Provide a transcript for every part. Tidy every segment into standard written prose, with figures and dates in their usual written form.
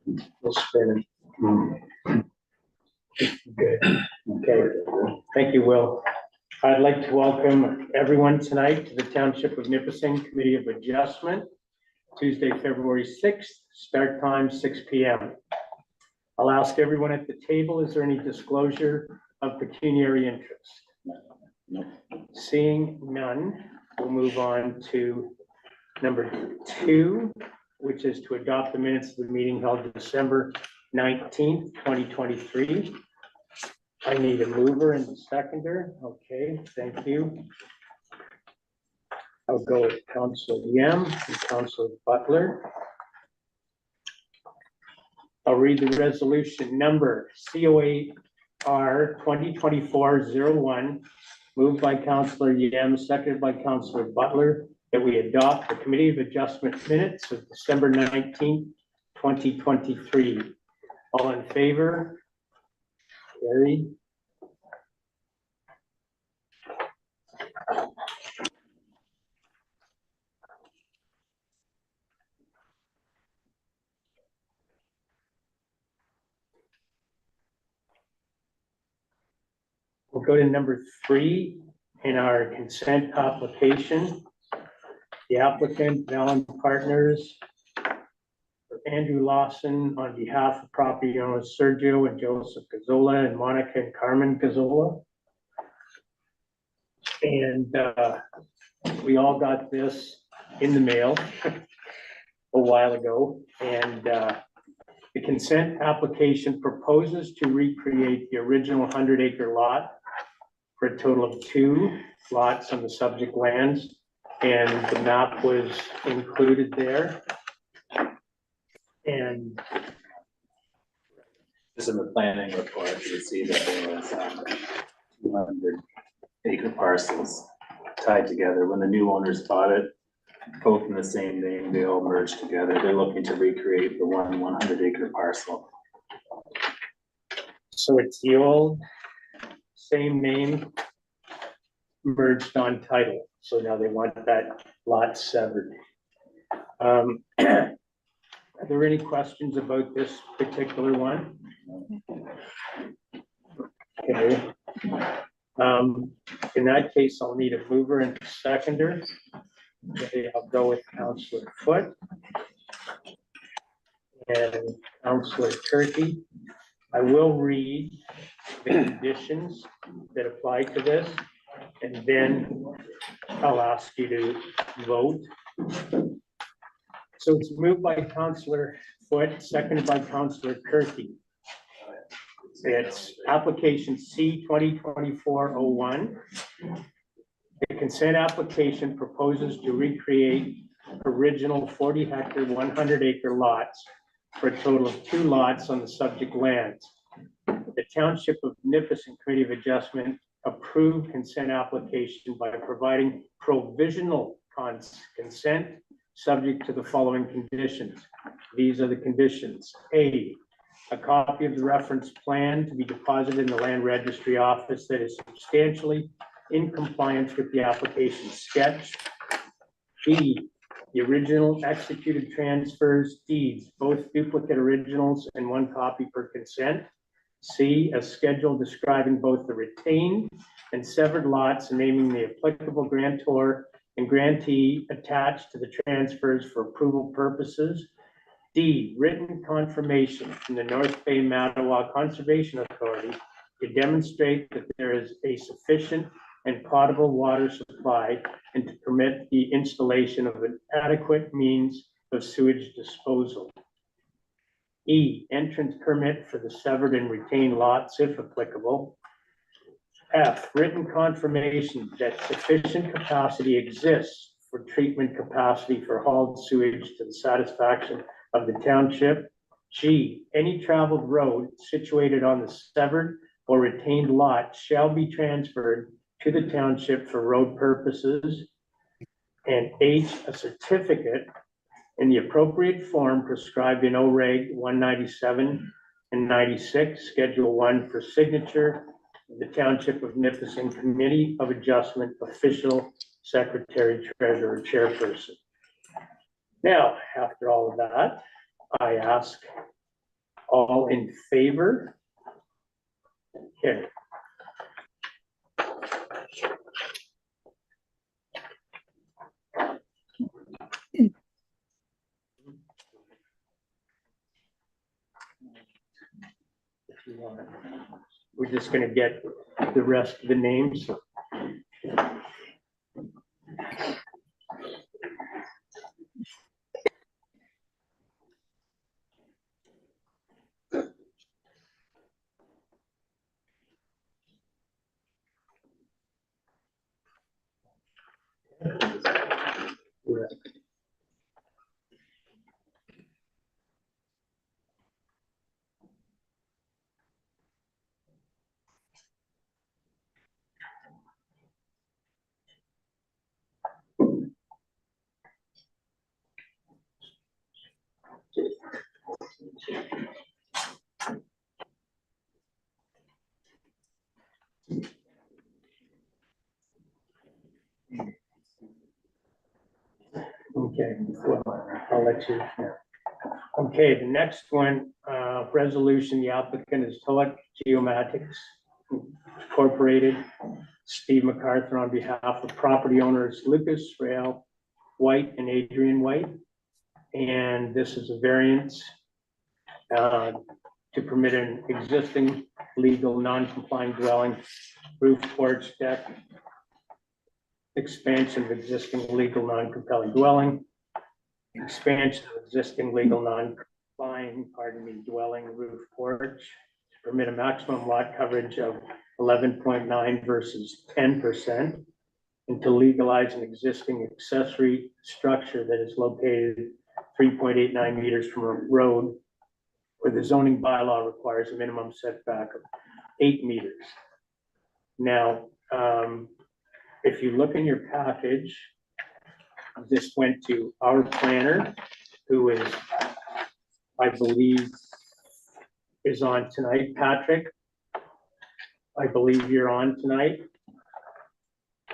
We'll spin it. Good. Okay. Thank you, Will. I'd like to welcome everyone tonight to the Township of Nipissing Committee of Adjustment, Tuesday, February 6th, start time 6 p.m. I'll ask everyone at the table, is there any disclosure of pecuniary interest? No. Seeing none, we'll move on to number 2, which is to adopt the minutes of the meeting held December 19th, 2023. I need a mover and a seconder. Okay, thank you. I'll go with Councilor Yam and Councilor Butler. I'll read the resolution number COAR 2024-01, moved by Councilor Yam, seconded by Councilor Butler, that we adopt the Committee of Adjustment minutes of December 19th, 2023. All in favor? Carried. We'll go to number 3 in our consent application. The applicant, Vallon Partners, Andrew Lawson, on behalf of property owners Sergio and Joseph Gazzola and Monica and Carmen Gazzola. And we all got this in the mail a while ago. And the consent application proposes to recreate the original 100-acre lot for a total of 2 lots on the subject lands. And the map was included there. And just in the planning report, you see that there was 200-acre parcels tied together. When the new owners bought it, both in the same name, they all merged together. They're looking to recreate the 100-acre parcel. So it's the old same name merged on title. So now they want that lot severed. Are there any questions about this particular one? Okay. In that case, I'll need a mover and a seconder. Okay, I'll go with Councillor Foote and Councillor Turkey. I will read the conditions that apply to this, and then I'll ask you to vote. So it's moved by Councillor Foote, seconded by Councillor Turkey. It's application C 2024-01. The consent application proposes to recreate original 40-hectare, 100-acre lots for a total of 2 lots on the subject lands. The Township of Nipissing Committee of Adjustment approved consent application by providing provisional consent subject to the following conditions. These are the conditions. A copy of the reference plan to be deposited in the land registry office that is substantially in compliance with the application sketch. B, the original executed transfers, deeds, both duplicate originals and 1 copy per consent. C, a schedule describing both the retained and severed lots and naming the applicable grantor and grantee attached to the transfers for approval purposes. D, written confirmation from the North Bay Mattawa Conservation Authority to demonstrate that there is a sufficient and potable water supply and to permit the installation of an adequate means of sewage disposal. E, entrance permit for the severed and retained lots if applicable. F, written confirmation that sufficient capacity exists for treatment capacity for hauled sewage to the satisfaction of the township. G, any traveled road situated on the severed or retained lot shall be transferred to the township for road purposes. And H, a certificate in the appropriate form prescribed in OREG 197 and 96, Schedule 1 for signature, the Township of Nipissing Committee of Adjustment official secretary, treasurer, chairperson. Now, after all of that, I ask All in favor? Okay. If you want, we're just gonna get the rest of the names. Okay, well, I'll let you. Okay, the next one, resolution, the applicant is Tulloch Geomatics Incorporated. Steve MacArthur on behalf of property owners Lucas Rail White and Adrian White. And this is a variance to permit an existing legal non-compliant dwelling, roof, porch, deck, expansion of existing legal non-compelling dwelling, expansion of existing legal non-compliant, dwelling, roof, porch, to permit a maximum lot coverage of 11.9 versus 10%, and to legalize an existing accessory structure that is located 3.89 meters from a road where the zoning bylaw requires a minimum setback of 8 meters. Now, if you look in your package, this went to our planner, who is, I believe, is on tonight. Patrick, I believe you're on tonight.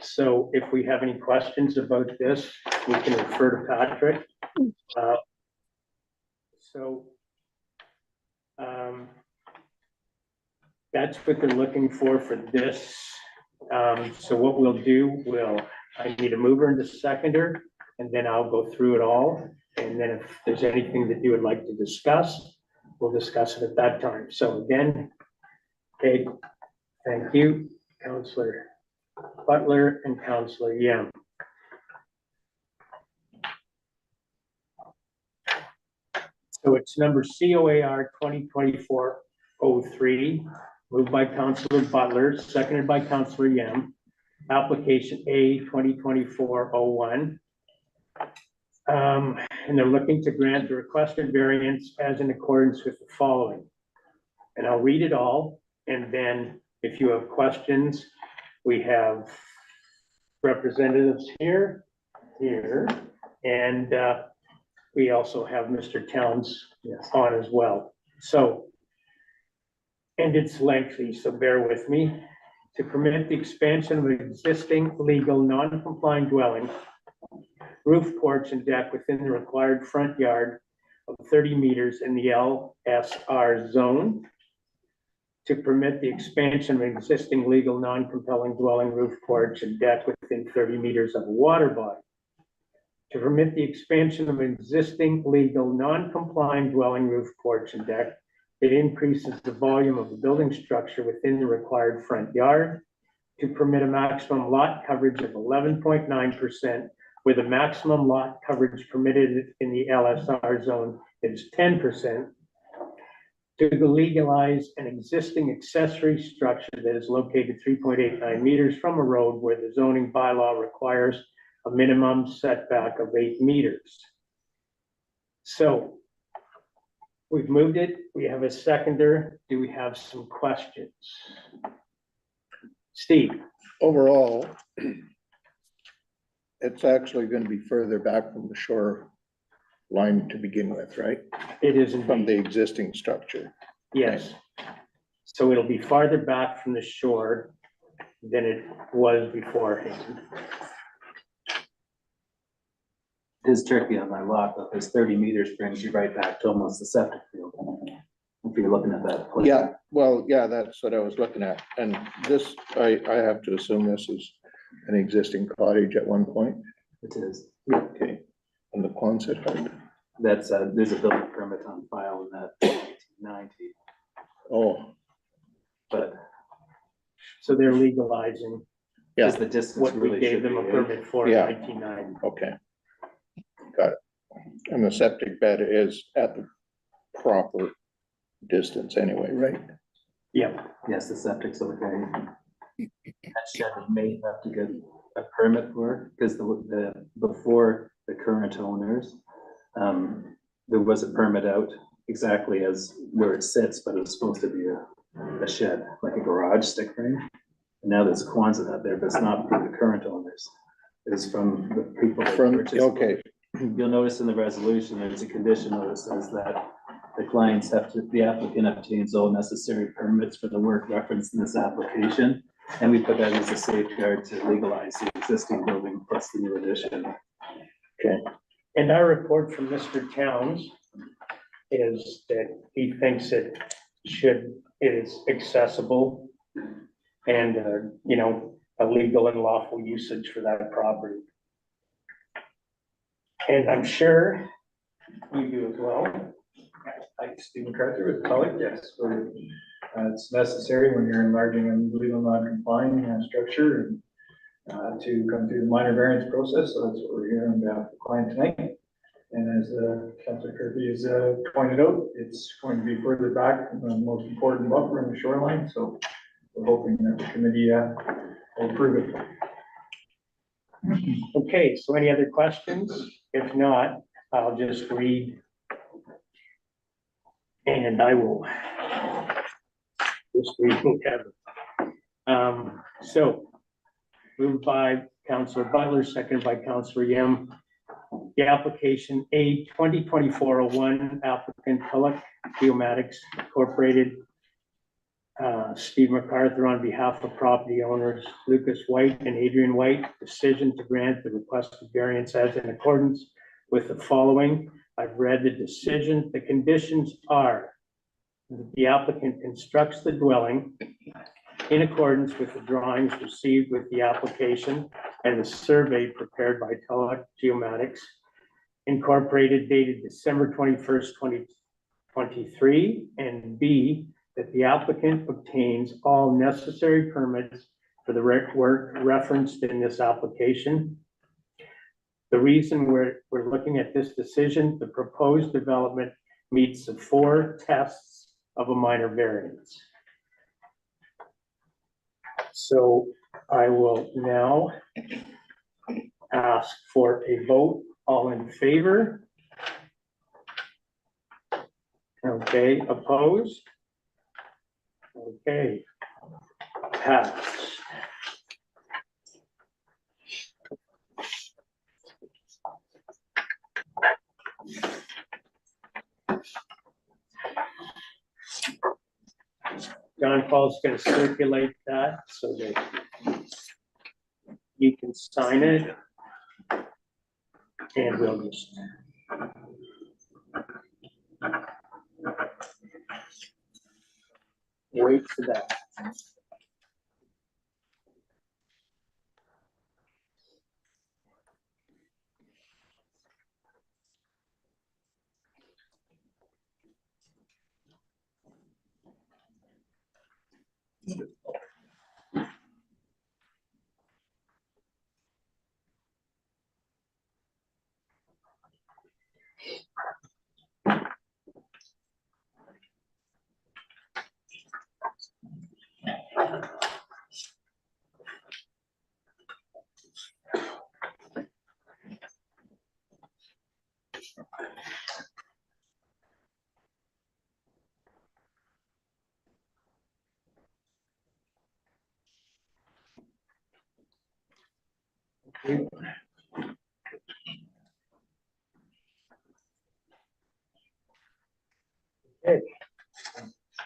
So if we have any questions about this, we can refer to Patrick. That's what they're looking for this. So what we'll do, I need a mover and a seconder, and then I'll go through it all. And then if there's anything that you would like to discuss, we'll discuss it at that time. So again, okay, thank you, Councillor Butler and Councillor Yam. So it's number COAR 2024-03, moved by Councillor Butler, seconded by Councillor Yam. Application A 2024-01. And they're looking to grant the requested variance as in accordance with the following. And I'll read it all, and then if you have questions, we have representatives here, and we also have Mr. Towns on as well. So, and it's lengthy, so bear with me. To permit the expansion of an existing legal non-compliant dwelling, roof, porch, and deck within the required front yard of 30 meters in the LSR zone. To permit the expansion of an existing legal non-compelling dwelling, roof, porch, and deck within 30 meters of a water body. To permit the expansion of an existing legal non-compliant dwelling, roof, porch, and deck, it increases the volume of the building structure within the required front yard. To permit a maximum lot coverage of 11.9%, where the maximum lot coverage permitted in the LSR zone is 10%. To legalize an existing accessory structure that is located 3.89 meters from a road where the zoning bylaw requires a minimum setback of 8 meters. So we've moved it. We have a seconder. Do we have some questions? Steve? Overall, it's actually going to be further back from the shore line to begin with, right? It is From the indeed. existing structure. Yes. So it'll be farther back from the shore than it was beforehand. It is tricky on my lot, but this 30 meters brings you right back to almost the septic field. looking at that. plan. Yeah, well, yeah, that's what I was looking at. And this, I have to assume this is an existing cottage at one point. It is. Okay. And the Quonset hut. That's, there's a building permit on file in that 1990, Oh, but So they're legalizing yeah, just the distance what we really gave should them a be. permit for in Yeah. 1990. okay. Got it. And the septic bed is at the proper distance anyway, right? Yeah, Yes, the septic's okay. That shed we may have to get a permit for, because before the current owners, there was a permit out exactly as where it sits, but it was supposed to be a shed, like a garage stick frame. And now there's a Quonset out there, but it's not from the current owners. It's from the people that From, purchased. okay, You'll notice in the resolution, there's a condition that says that the applicant obtains all necessary permits for the work referenced in this application. And we put that as a safeguard to legalize the existing building plus the new addition. and our report from Mr. Towns is that he thinks it is accessible and, you know, a legal and lawful usage for that property. And I'm sure you do as well. Like Steve McCarthy with colleague, yes, it's necessary when you're enlarging a legal non-complying structure and to come through the minor variance process, so that's what we're here on behalf of the client tonight. And as Councilor Kirby has pointed out, it's going to be further back from the most important buffer in the shoreline, so we're hoping that the committee will approve it. Okay, so any other questions? If not, I'll just read. And I will just read whatever. So moved by Councilor Butler, seconded by Councilor Yim. The application A 2024-01 applicant Tulloch Geomatics Incorporated. Steve MacArthur on behalf of property owners Lucas White and Adrian White, decision to grant the requested variance as in accordance with the following. I've read the decision. The conditions are that the applicant constructs the dwelling in accordance with the drawings received with the application and the survey prepared by Tulloch Geomatics Incorporated dated December 21st, 2023, and B, that the applicant obtains all necessary permits for the work referenced in this application. The reason we're looking at this decision, the proposed development meets the 4 tests of a minor variance. So I will now ask for a vote. All in favor? Okay, opposed? Okay, passed. John Paul's gonna circulate that so that you can sign it. And we'll just. Wait for that.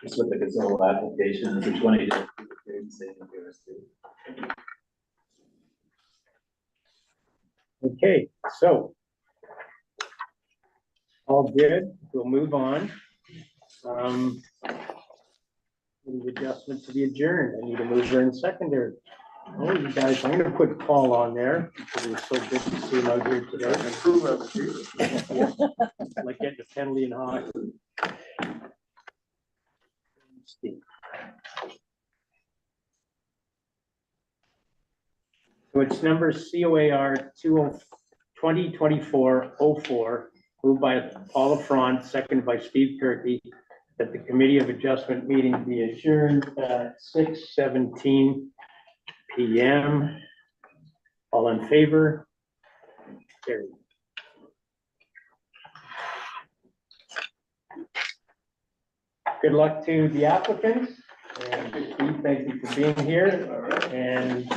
Just with the Gazelle application, it's a 20. Okay, so. All good, we'll move on. of Adjustment to be adjourned. I need a mover and seconder. Oh, you guys, I'm gonna put Paul on there because it was so good to see him out here today. Like getting a penalty in hockey. Steve. So it's number COAR 2024-04, moved by Paula Front, seconded by Steve Kirky, that the Committee of Adjustment meeting be adjourned at 6:17 PM. All in favor? Carried. Good luck to the applicants, and Steve, thank you for being here, and